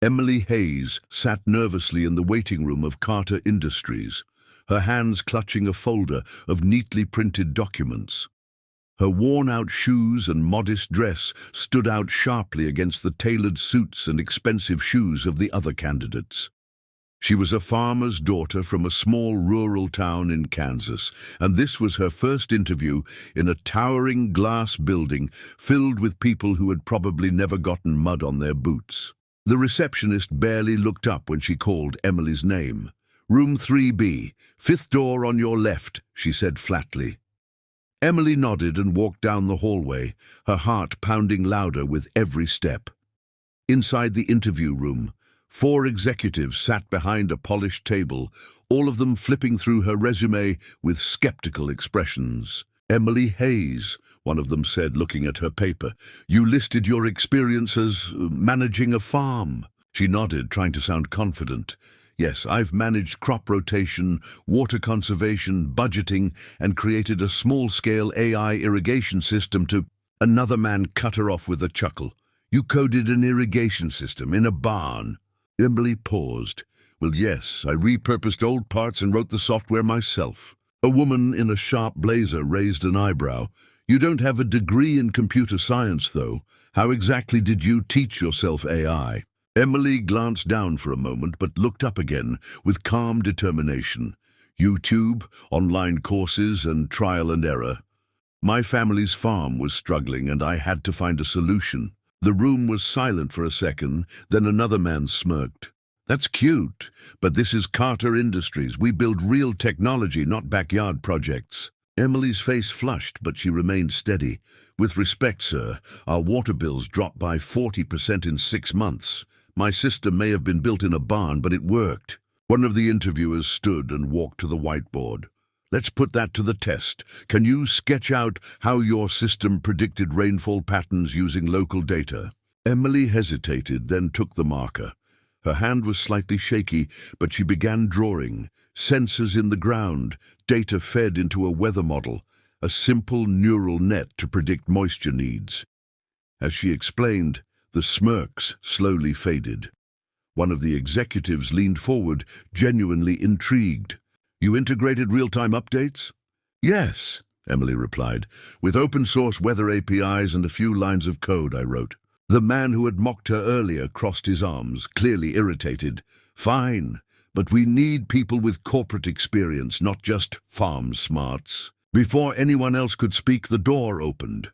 Emily Hayes sat nervously in the waiting room of Carter Industries, her hands clutching a folder of neatly printed documents. Her worn-out shoes and modest dress stood out sharply against the tailored suits and expensive shoes of the other candidates. She was a farmer's daughter from a small rural town in Kansas, and this was her first interview in a towering glass building filled with people who had probably never gotten mud on their boots. The receptionist barely looked up when she called Emily's name. "Room 3B, fifth door on your left," she said flatly. Emily nodded and walked down the hallway, her heart pounding louder with every step. Inside the interview room, 4 executives sat behind a polished table, all of them flipping through her resume with skeptical expressions. "Emily Hayes," one of them said, looking at her paper. "You listed your experience as managing a farm." She nodded, trying to sound confident. "Yes, I've managed crop rotation, water conservation, budgeting, and created a small-scale AI irrigation system to—" Another man cut her off with a chuckle. "You coded an irrigation system in a barn?" Emily paused. "Well, yes, I repurposed old parts and wrote the software myself." A woman in a sharp blazer raised an eyebrow. "You don't have a degree in computer science, though. How exactly did you teach yourself AI?" Emily glanced down for a moment but looked up again with calm determination. "YouTube, online courses, and trial and error. My family's farm was struggling and I had to find a solution." The room was silent for a second, then another man smirked. "That's cute, but this is Carter Industries. We build real technology, not backyard projects." Emily's face flushed, but she remained steady. "With respect, sir, our water bills dropped by 40% in 6 months. My system may have been built in a barn, but it worked." One of the interviewers stood and walked to the whiteboard. "Let's put that to the test. Can you sketch out how your system predicted rainfall patterns using local data?" Emily hesitated, then took the marker. Her hand was slightly shaky, but she began drawing. Sensors in the ground, data fed into a weather model, a simple neural net to predict moisture needs. As she explained, the smirks slowly faded. One of the executives leaned forward, genuinely intrigued. "You integrated real-time updates?" "Yes," Emily replied. "With open-source weather APIs and a few lines of code, I wrote." The man who had mocked her earlier crossed his arms, clearly irritated. "Fine, but we need people with corporate experience, not just farm smarts." Before anyone else could speak, the door opened.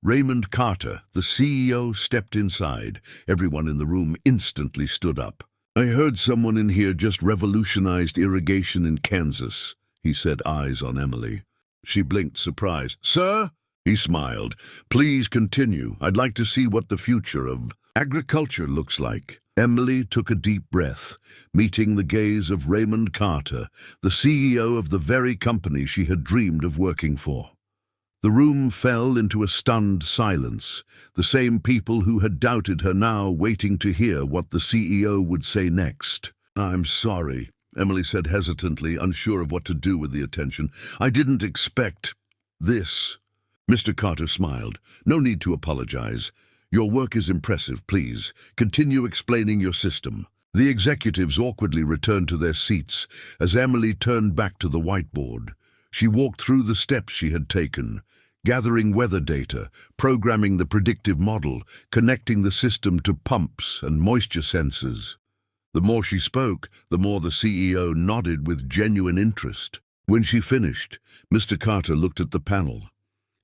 Raymond Carter, the CEO, stepped inside. Everyone in the room instantly stood up. "I heard someone in here just revolutionized irrigation in Kansas," he said, eyes on Emily. She blinked, surprised. "Sir?" He smiled. "Please continue. I'd like to see what the future of agriculture looks like." Emily took a deep breath, meeting the gaze of Raymond Carter, the CEO of the very company she had dreamed of working for. The room fell into a stunned silence, the same people who had doubted her now waiting to hear what the CEO would say next. "I'm sorry," Emily said hesitantly, unsure of what to do with the attention. "I didn't expect this." Mr. Carter smiled. "No need to apologize. Your work is impressive, please. Continue explaining your system." The executives awkwardly returned to their seats as Emily turned back to the whiteboard. She walked through the steps she had taken, gathering weather data, programming the predictive model, connecting the system to pumps and moisture sensors. The more she spoke, the more the CEO nodded with genuine interest. When she finished, Mr. Carter looked at the panel.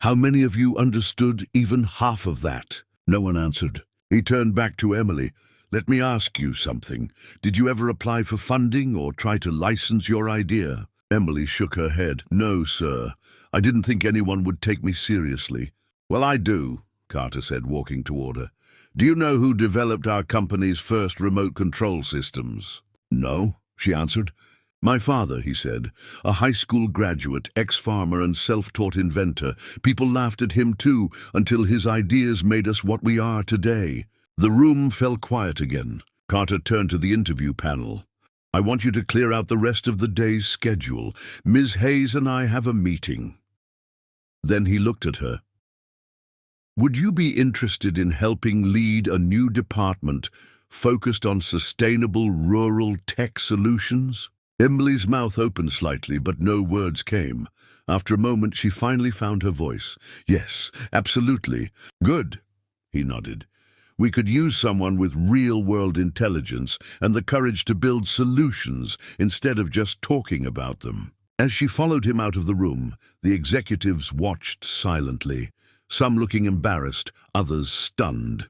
"How many of you understood even half of that?" No one answered. He turned back to Emily. "Let me ask you something. Did you ever apply for funding or try to license your idea?" Emily shook her head. "No, sir. I didn't think anyone would take me seriously." "Well, I do," Carter said, walking toward her. "Do you know who developed our company's first remote control systems?" "No," she answered. "My father," he said, "a high school graduate, ex-farmer and self-taught inventor. People laughed at him too, until his ideas made us what we are today." The room fell quiet again. Carter turned to the interview panel. "I want you to clear out the rest of the day's schedule. Ms. Hayes and I have a meeting." Then he looked at her. "Would you be interested in helping lead a new department focused on sustainable rural tech solutions? Emily's mouth opened slightly, but no words came. After a moment, she finally found her voice. Yes, absolutely. Good, he nodded. We could use someone with real-world intelligence and the courage to build solutions instead of just talking about them. As she followed him out of the room, the executives watched silently, some looking embarrassed, others stunned.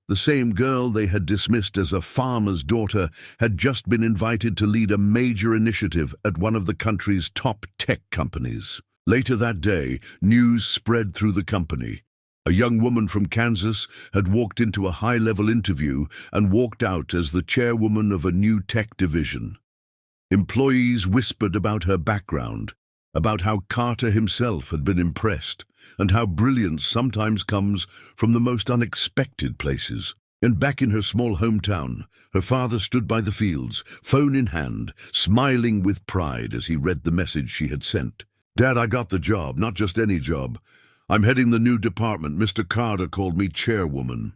The same girl they had dismissed as a farmer's daughter had just been invited to lead a major initiative at one of the country's top tech companies. Later that day, news spread through the company. A young woman from Kansas had walked into a high-level interview and walked out as the chairwoman of a new tech division. Employees whispered about her background, about how Carter himself had been impressed, and how brilliance sometimes comes from the most unexpected places. And back in her small hometown, her father stood by the fields, phone in hand, smiling with pride as he read the message she had sent. "Dad, I got the job, not just any job. I'm heading the new department. Mr. Carter called me chairwoman."